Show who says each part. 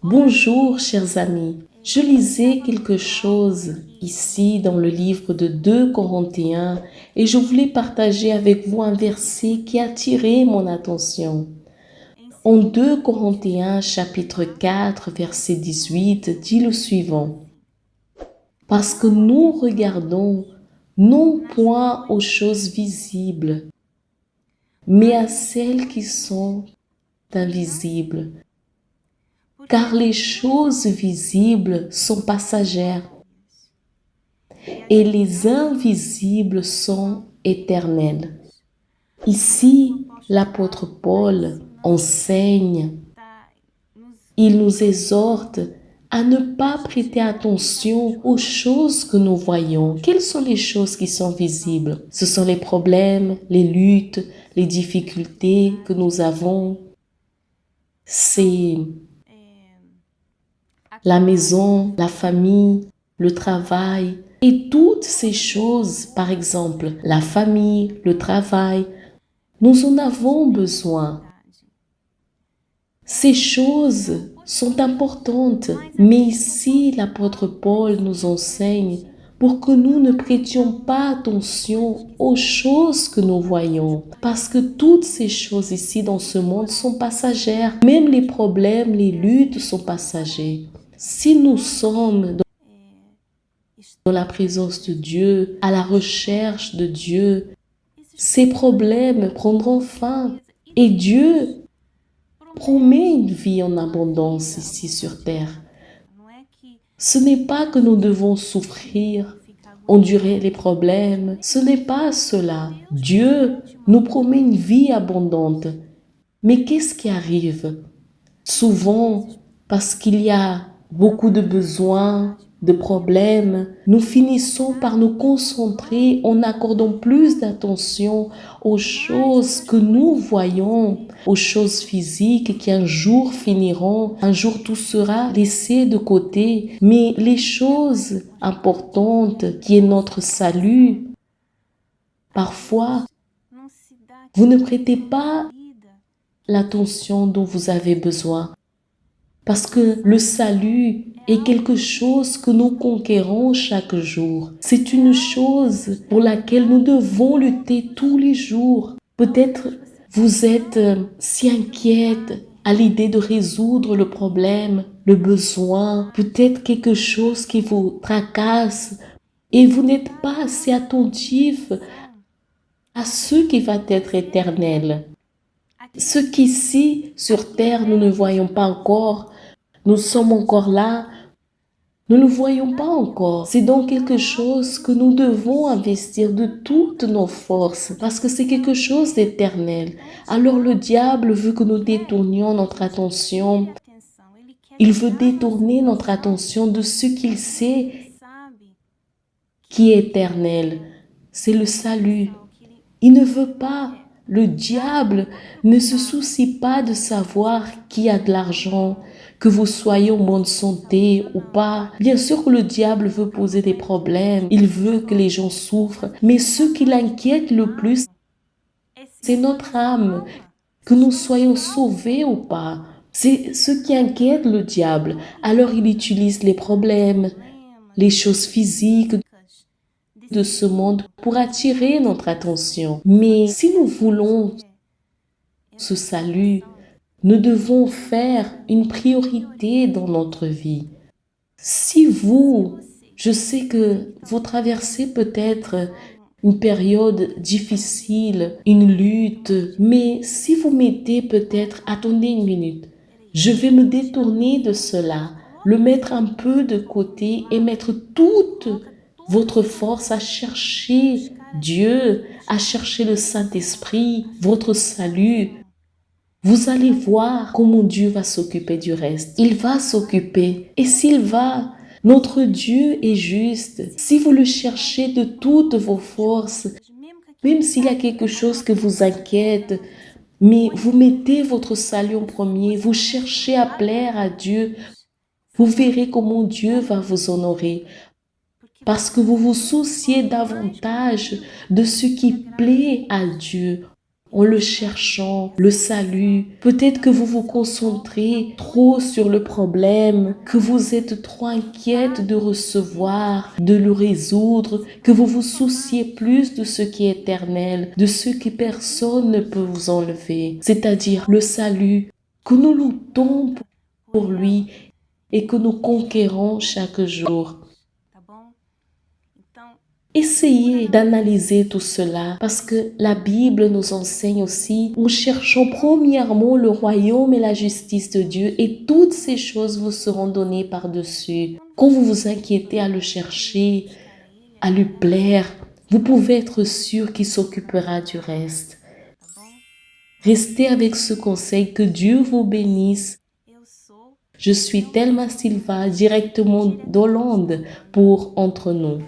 Speaker 1: Bonjour, chers amis. Je lisais quelque chose ici dans le livre de 2 Corinthiens et je voulais partager avec vous un verset qui a attiré mon attention. En 2 Corinthiens chapitre 4 verset 18 dit le suivant. Parce que nous regardons non point aux choses visibles, mais à celles qui sont invisibles. Car les choses visibles sont passagères et les invisibles sont éternelles. Ici, l'apôtre Paul enseigne, il nous exhorte à ne pas prêter attention aux choses que nous voyons. Quelles sont les choses qui sont visibles? Ce sont les problèmes, les luttes, les difficultés que nous avons. C'est la maison, la famille, le travail et toutes ces choses, par exemple, la famille, le travail, nous en avons besoin. Ces choses sont importantes, mais ici l'apôtre Paul nous enseigne pour que nous ne prêtions pas attention aux choses que nous voyons, parce que toutes ces choses ici dans ce monde sont passagères, même les problèmes, les luttes sont passagers. Si nous sommes dans la présence de Dieu, à la recherche de Dieu, ces problèmes prendront fin et Dieu promet une vie en abondance ici sur terre. Ce n'est pas que nous devons souffrir, endurer les problèmes, ce n'est pas cela. Dieu nous promet une vie abondante. Mais qu'est-ce qui arrive? Souvent, parce qu'il y a beaucoup de besoins, de problèmes, nous finissons par nous concentrer en accordant plus d'attention aux choses que nous voyons, aux choses physiques qui un jour finiront, un jour tout sera laissé de côté. Mais les choses importantes qui est notre salut, parfois, vous ne prêtez pas l'attention dont vous avez besoin. Parce que le salut est quelque chose que nous conquérons chaque jour. C'est une chose pour laquelle nous devons lutter tous les jours. Peut-être vous êtes si inquiète à l'idée de résoudre le problème, le besoin, peut-être quelque chose qui vous tracasse et vous n'êtes pas assez attentif à ce qui va être éternel. Ce qu'ici, sur terre, nous ne voyons pas encore, nous sommes encore là, nous ne le voyons pas encore. C'est donc quelque chose que nous devons investir de toutes nos forces parce que c'est quelque chose d'éternel. Alors le diable veut que nous détournions notre attention. Il veut détourner notre attention de ce qu'il sait qui est éternel. C'est le salut. Il ne veut pas. Le diable ne se soucie pas de savoir qui a de l'argent, que vous soyez en bonne santé ou pas. Bien sûr que le diable veut poser des problèmes, il veut que les gens souffrent, mais ce qui l'inquiète le plus, c'est notre âme, que nous soyons sauvés ou pas. C'est ce qui inquiète le diable. Alors il utilise les problèmes, les choses physiques de ce monde pour attirer notre attention. Mais si nous voulons ce salut, nous devons faire une priorité dans notre vie. Si je sais que vous traversez peut-être une période difficile, une lutte, mais si vous mettez peut-être, attendez une minute, je vais me détourner de cela, le mettre un peu de côté et mettre toute votre force à chercher Dieu, à chercher le Saint-Esprit, votre salut. Vous allez voir comment Dieu va s'occuper du reste. Il va s'occuper. Et s'il va, notre Dieu est juste. Si vous le cherchez de toutes vos forces, même s'il y a quelque chose qui vous inquiète, mais vous mettez votre salut en premier, vous cherchez à plaire à Dieu, vous verrez comment Dieu va vous honorer. Parce que vous vous souciez davantage de ce qui plaît à Dieu en le cherchant, le salut. Peut-être que vous vous concentrez trop sur le problème, que vous êtes trop inquiète de recevoir, de le résoudre, que vous vous souciez plus de ce qui est éternel, de ce que personne ne peut vous enlever, c'est-à-dire le salut, que nous luttons pour lui et que nous conquérons chaque jour. Essayez d'analyser tout cela parce que la Bible nous enseigne aussi en cherchant premièrement le royaume et la justice de Dieu et toutes ces choses vous seront données par-dessus. Quand vous vous inquiétez à le chercher, à lui plaire, vous pouvez être sûr qu'il s'occupera du reste. Restez avec ce conseil, que Dieu vous bénisse. Je suis Thelma Silva, directement d'Hollande pour Entre nous.